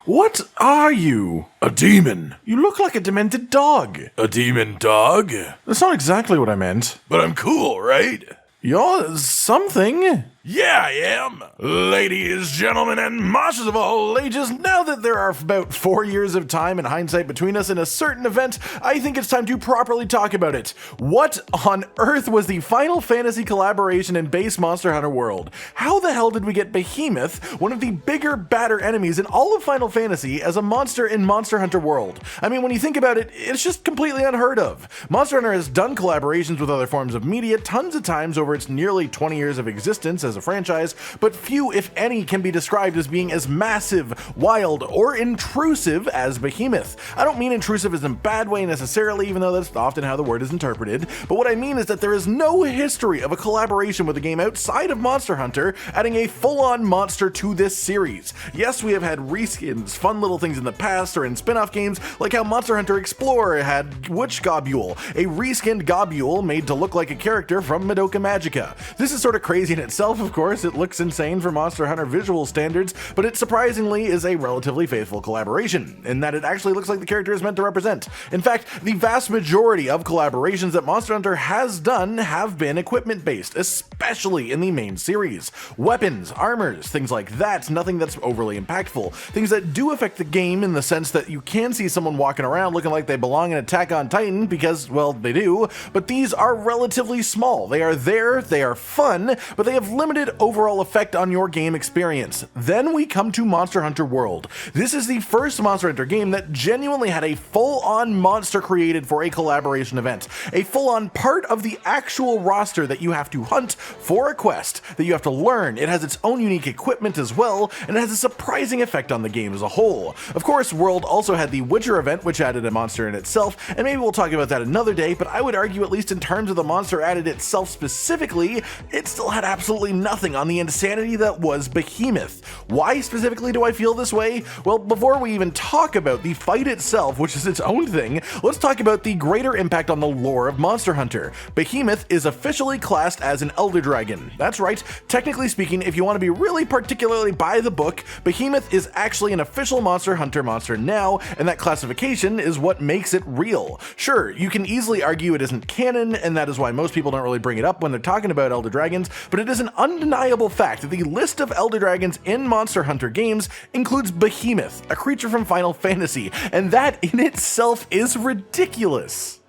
What are you? A demon. You look like a demented dog. A demon dog? That's not exactly what I meant. But I'm cool, right? You're something. Yeah, I am. Ladies, gentlemen, and monsters of all ages, Now that there are about 4 years of time and hindsight between us in a certain event, I think it's time to properly talk about it. What on earth was the Final Fantasy collaboration in base Monster Hunter world? How the hell did we get Behemoth, one of the bigger, badder enemies in all of Final Fantasy, as a monster in Monster Hunter world? I mean, when you think about it, it's just completely unheard of. Monster Hunter has done collaborations with other forms of media tons of times over its nearly 20 years of existence as a franchise, but few, if any, can be described as being as massive, wild, or intrusive as Behemoth. I don't mean intrusive as in a bad way necessarily, even though that's often how the word is interpreted, but what I mean is that there is no history of a collaboration with a game outside of Monster Hunter adding a full-on monster to this series. Yes, we have had reskins, fun little things in the past or in spin-off games, like how Monster Hunter Explorer had Witch Gobule, a reskinned Gobule made to look like a character from Madoka Magica. This is sort of crazy in itself, of course. It looks insane for Monster Hunter visual standards, but it surprisingly is a relatively faithful collaboration, in that it actually looks like the character is meant to represent. In fact, the vast majority of collaborations that Monster Hunter has done have been equipment-based, especially in the main series. Weapons, armors, things like that, nothing that's overly impactful. Things that do affect the game in the sense that you can see someone walking around looking like they belong in Attack on Titan, because, well, they do, but these are relatively small. They are there, they are fun, but they have limited overall effect on your game experience. Then we come to Monster Hunter World. This is the first Monster Hunter game that genuinely had a full-on monster created for a collaboration event. A full-on part of the actual roster that you have to hunt for a quest, that you have to learn. It has its own unique equipment as well, and it has a surprising effect on the game as a whole. Of course, World also had the Witcher event, which added a monster in itself, and maybe we'll talk about that another day, but I would argue, at least in terms of the monster added itself specifically, it still had absolutely nothing on the insanity that was Behemoth. Why specifically do I feel this way? Well, before we even talk about the fight itself, which is its own thing, let's talk about the greater impact on the lore of Monster Hunter. Behemoth is officially classed as an Elder Dragon. That's right, technically speaking, if you want to be really particularly by the book, Behemoth is actually an official Monster Hunter monster now, and that classification is what makes it real. Sure, you can easily argue it isn't canon, and that is why most people don't really bring it up when they're talking about Elder Dragons, but it is an undeniable fact that the list of Elder Dragons in Monster Hunter games includes Behemoth, a creature from Final Fantasy, and that in itself is ridiculous.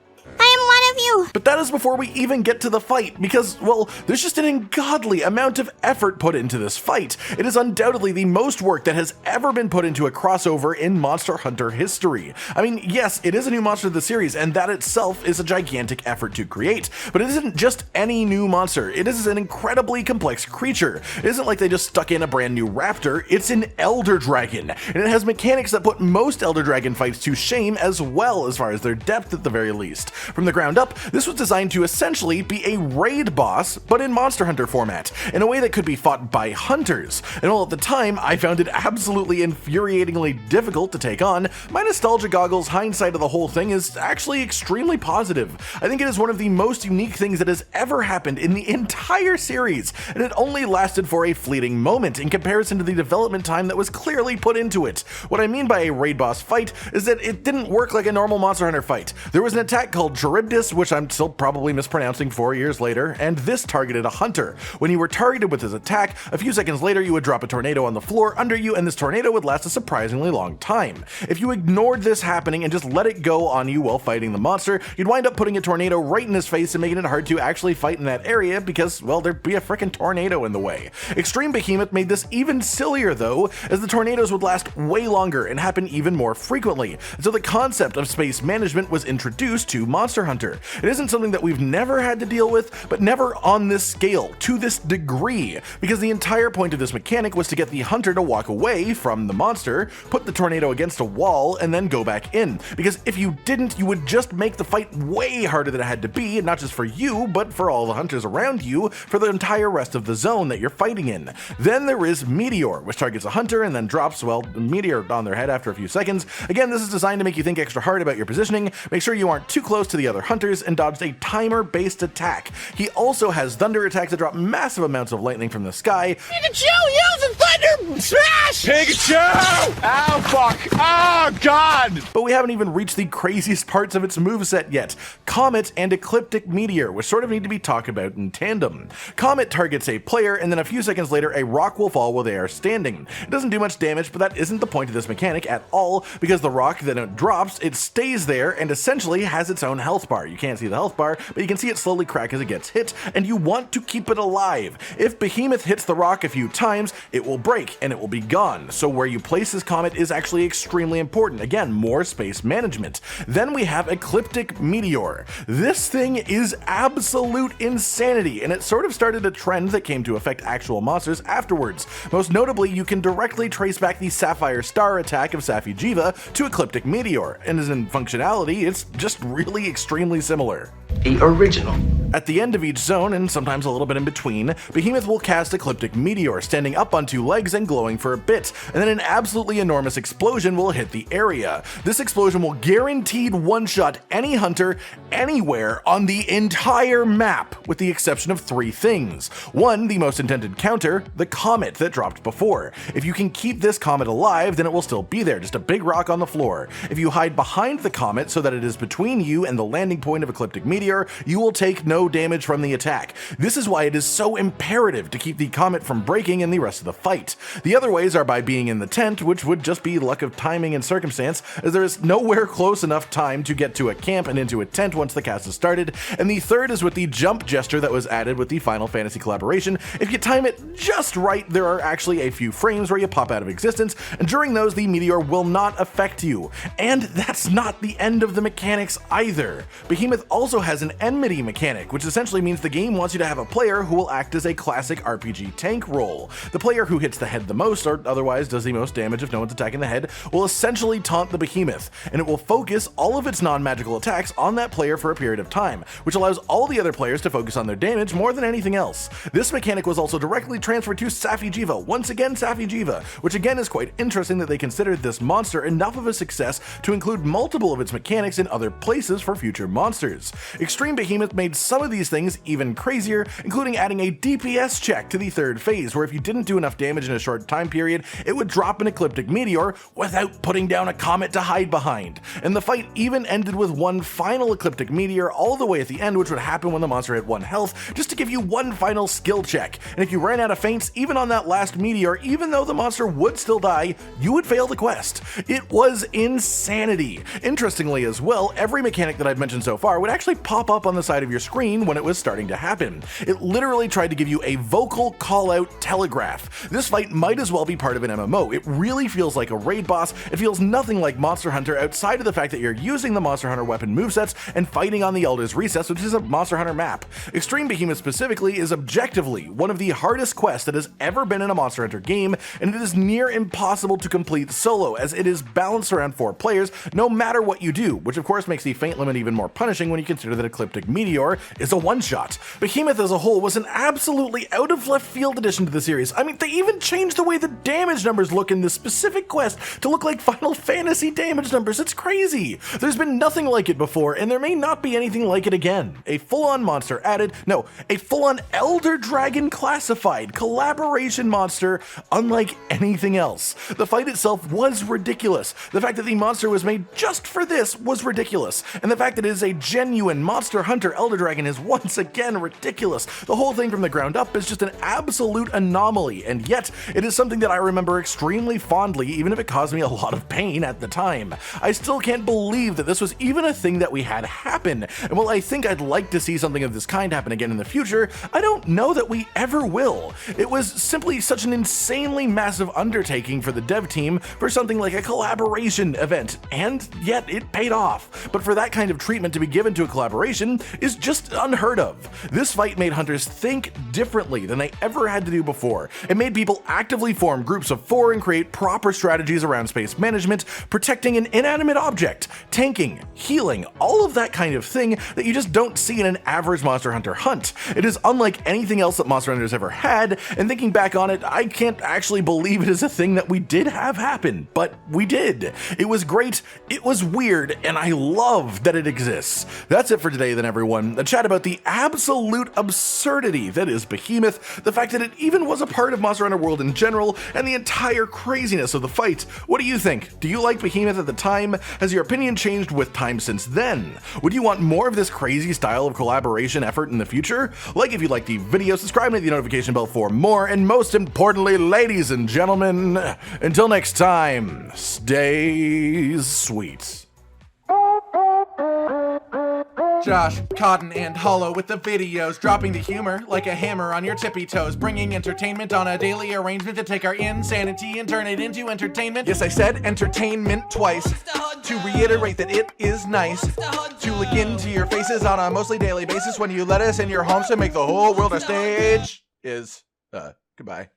I am one of you! But that is before we even get to the fight, because, well, there's just an ungodly amount of effort put into this fight. It is undoubtedly the most work that has ever been put into a crossover in Monster Hunter history. I mean, yes, it is a new monster of the series, and that itself is a gigantic effort to create, but it isn't just any new monster. It is an incredibly complex creature. It isn't like they just stuck in a brand new raptor, it's an Elder Dragon, and it has mechanics that put most Elder Dragon fights to shame as well, as far as their depth at the very least. From the ground up, this was designed to essentially be a raid boss, but in Monster Hunter format, in a way that could be fought by hunters. And while at the time I found it absolutely infuriatingly difficult to take on, my nostalgia goggles hindsight of the whole thing is actually extremely positive. I think it is one of the most unique things that has ever happened in the entire series, and it only lasted for a fleeting moment in comparison to the development time that was clearly put into it. What I mean by a raid boss fight is that it didn't work like a normal Monster Hunter fight. There was an attack called Charybdis, which I'm still probably mispronouncing 4 years later, and this targeted a hunter. When you were targeted with his attack, a few seconds later you would drop a tornado on the floor under you, and this tornado would last a surprisingly long time. If you ignored this happening and just let it go on you while fighting the monster, you'd wind up putting a tornado right in his face and making it hard to actually fight in that area because, well, there'd be a frickin' tornado in the way. Extreme Behemoth made this even sillier though, as the tornadoes would last way longer and happen even more frequently, so the concept of space management was introduced to Monster Hunter. It isn't something that we've never had to deal with, but never on this scale, to this degree, because the entire point of this mechanic was to get the hunter to walk away from the monster, put the tornado against a wall, and then go back in. Because if you didn't, you would just make the fight way harder than it had to be, not just for you, but for all the hunters around you, for the entire rest of the zone that you're fighting in. Then there is Meteor, which targets a hunter and then drops, well, a meteor on their head after a few seconds. Again, this is designed to make you think extra hard about your positioning, make sure you aren't too close to the other hunters, and dodged a timer-based attack. He also has thunder attacks that drop massive amounts of lightning from the sky. Pikachu using thunder! Thunder Smash! Pikachu! Ow, fuck. Oh, God! But we haven't even reached the craziest parts of its moveset yet. Comet and Ecliptic Meteor, which sort of need to be talked about in tandem. Comet targets a player, and then a few seconds later, a rock will fall while they are standing. It doesn't do much damage, but that isn't the point of this mechanic at all, because the rock, then it drops, it stays there, and essentially has its own health bar. You can't see the health bar, but you can see it slowly crack as it gets hit, and you want to keep it alive. If Behemoth hits the rock a few times, it will break, and it will be gone. So where you place this comet is actually extremely important. Again, more space management. Then we have Ecliptic Meteor. This thing is absolute insanity, and it sort of started a trend that came to affect actual monsters afterwards. Most notably, you can directly trace back the Sapphire Star attack of Safi'jiiva to Ecliptic Meteor, and as in functionality, it's just really extremely similar. The original. At the end of each zone, and sometimes a little bit in between, Behemoth will cast Ecliptic Meteor, standing up on two legs and glowing for a bit, and then an absolutely enormous explosion will hit the area. This explosion will guaranteed one-shot any hunter anywhere on the entire map, with the exception of three things. One, the most intended counter, the comet that dropped before. If you can keep this comet alive, then it will still be there, just a big rock on the floor. If you hide behind the comet so that it is between you and the landing point of Ecliptic Meteor, you will take no damage from the attack. This is why it is so imperative to keep the comet from breaking in the rest of the fight. The other ways are by being in the tent, which would just be luck of timing and circumstance, as there is nowhere close enough time to get to a camp and into a tent once the cast is started, and the third is with the jump gesture that was added with the Final Fantasy collaboration. If you time it just right, there are actually a few frames where you pop out of existence, and during those the meteor will not affect you. And that's not the end of the mechanics either. Behemoth also has an enmity mechanic, which essentially means the game wants you to have a player who will act as a classic RPG tank role. The player who hits the head the most, or otherwise does the most damage if no one's attacking the head, will essentially taunt the Behemoth, and it will focus all of its non-magical attacks on that player for a period of time, which allows all the other players to focus on their damage more than anything else. This mechanic was also directly transferred to Safi'jiiva, once again Safi'jiiva, which again is quite interesting that they considered this monster enough of a success to include multiple of its mechanics in other places for future monsters. Extreme Behemoth made some of these things even crazier, including adding a DPS check to the third phase, where if you didn't do enough damage in a short time period, it would drop an Ecliptic Meteor without putting down a comet to hide behind. And the fight even ended with one final Ecliptic Meteor all the way at the end, which would happen when the monster hit 1 health, just to give you one final skill check. And if you ran out of feints, even on that last meteor, even though the monster would still die, you would fail the quest. It was insanity. Interestingly as well, every mechanic that I've mentioned so far would actually pop up on the side of your screen when it was starting to happen. It literally tried to give you a vocal call-out telegraph. This fight might as well be part of an MMO. It really feels like a raid boss. It feels nothing like Monster Hunter outside of the fact that you're using the Monster Hunter weapon movesets and fighting on the Elder's Recess, which is a Monster Hunter map. Extreme Behemoth specifically is objectively one of the hardest quests that has ever been in a Monster Hunter game, and it is near impossible to complete solo, as it is balanced around 4 players no matter what you do, which of course makes the feint limit even more punishing when you consider that Ecliptic Meteor is a one-shot. Behemoth as a whole was an absolutely out of left field addition to the series. I mean, they even changed the way the damage numbers look in this specific quest to look like Final Fantasy damage numbers. It's crazy. There's been nothing like it before, and there may not be anything like it again. A full-on monster added, no, a full-on Elder Dragon classified collaboration monster unlike anything else. The fight itself was ridiculous. The fact that the monster was made just for this was ridiculous, and the fact that it is a genuine Monster Hunter Elder Dragon is once again ridiculous. The whole thing from the ground up is just an absolute anomaly, and yet it is something that I remember extremely fondly, even if it caused me a lot of pain at the time. I still can't believe that this was even a thing that we had happen, and while I think I'd like to see something of this kind happen again in the future, I don't know that we ever will. It was simply such an insanely massive undertaking for the dev team for something like a collaboration event, and yet it paid off. But for that kind of treatment to be given to a collaboration is just unheard of. This fight made hunters think differently than they ever had to do before. It made people actively form groups of 4 and create proper strategies around space management, protecting an inanimate object, tanking, healing, all of that kind of thing that you just don't see in an average Monster Hunter hunt. It is unlike anything else that Monster Hunter's ever had, and thinking back on it, I can't actually believe it is a thing that we did have happen, but we did. It was great, it was weird, and I love that it exists. That's it for today then, everyone. Check chat about the absolute absurdity that is Behemoth, the fact that it even was a part of Monster Hunter World in general, and the entire craziness of the fight. What do you think? Do you like Behemoth at the time? Has your opinion changed with time since then? Would you want more of this crazy style of collaboration effort in the future? Like if you like the video, subscribe and hit the notification bell for more, and most importantly, ladies and gentlemen, until next time, stay sweet. Josh, Cotton, and Hollow with the videos, dropping the humor like a hammer on your tippy toes, bringing entertainment on a daily arrangement to take our insanity and turn it into entertainment. Yes, I said entertainment twice, to reiterate that it is nice to look into your faces on a mostly daily basis when you let us in your homes to make the whole world a stage. Goodbye.